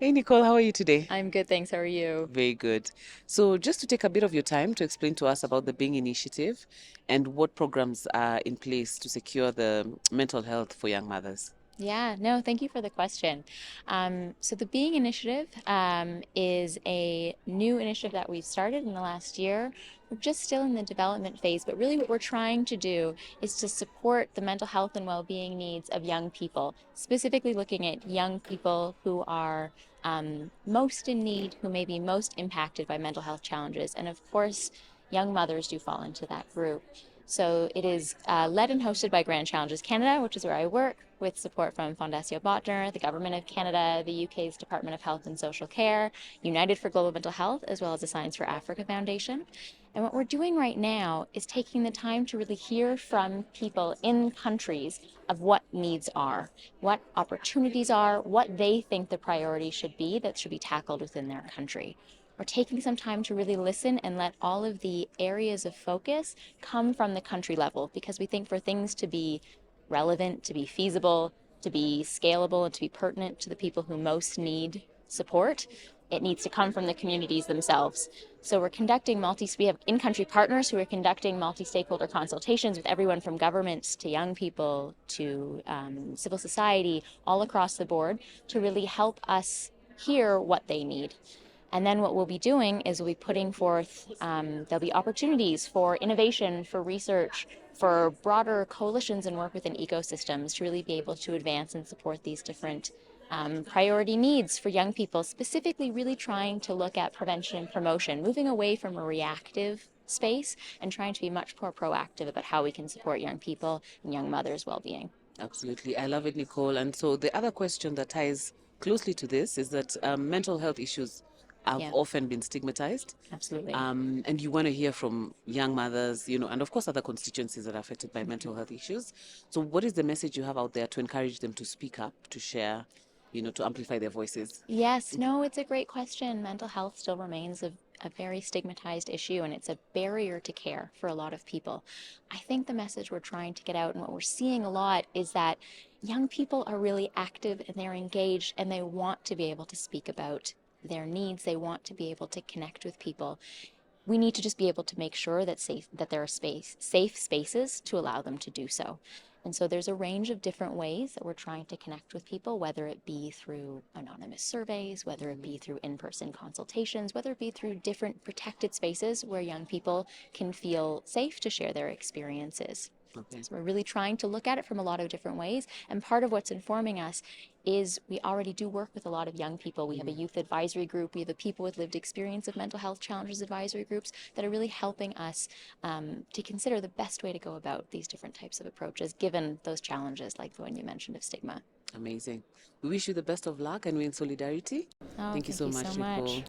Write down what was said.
Hey Nicole, how are you today? I'm good, thanks. How are you? Very good. So, just to take a bit of your time to explain to us about the Being Initiative and what programs are in place to secure the mental health for young mothers. Yeah, no, thank you for the question. So the Being Initiative is a new initiative that we've started in the last year. We're just still in the development phase, but really what we're trying to do is to support the mental health and well-being needs of young people, specifically looking at young people who are most in need, who may be most impacted by mental health challenges. And of course, young mothers do fall into that group. So it is led and hosted by Grand Challenges Canada, which is where I work, with support from Fondation Botner, the Government of Canada, the UK's Department of Health and Social Care, United for Global Mental Health, as well as the Science for Africa Foundation. And what we're doing right now is taking the time to really hear from people in countries of what needs are, what opportunities are, what they think the priorities should be that should be tackled within their country. We're taking some time to really listen and let all of the areas of focus come from the country level because we think for things to be relevant, to be feasible, to be scalable, and to be pertinent to the people who most need support, it needs to come from the communities themselves. So we have in-country partners who are conducting multi-stakeholder consultations with everyone from governments to young people to civil society all across the board to really help us hear what they need. And then what we'll be doing is we'll be putting forth, there'll be opportunities for innovation, for research, for broader coalitions and work within ecosystems to really be able to advance and support these different priority needs for young people, specifically really trying to look at prevention and promotion, moving away from a reactive space and trying to be much more proactive about how we can support young people and young mothers' well-being. Absolutely. I love it, Nicole. And so, the other question that ties closely to this is that mental health issues have Yeah, often been stigmatized. absolutely. And you want to hear from young mothers, and of course, other constituencies that are affected by mental health issues. So, what is the message you have out there to encourage them to speak up, to share, to amplify their voices? Yes, no, it's a great question. Mental health still remains a very stigmatized issue, and it's a barrier to care for a lot of people. I think the message we're trying to get out and what we're seeing a lot is that young people are really active and they're engaged and they want to be able to speak about their needs. They want to be able to connect with people. We need to just be able to make sure that there are safe spaces to allow them to do so. And so there's a range of different ways that we're trying to connect with people, whether it be through anonymous surveys, whether it be through in-person consultations, whether it be through different protected spaces where young people can feel safe to share their experiences. Okay. So we're really trying to look at it from a lot of different ways. And part of what's informing us is we already do work with a lot of young people. We have a youth advisory group. We have a people with lived experience of mental health challenges advisory groups that are really helping us to consider the best way to go about these different types of approaches, given those challenges like the one you mentioned of stigma. Amazing. We wish you the best of luck and we're in solidarity. Oh, Thank you thank so you so much, Nicole. much.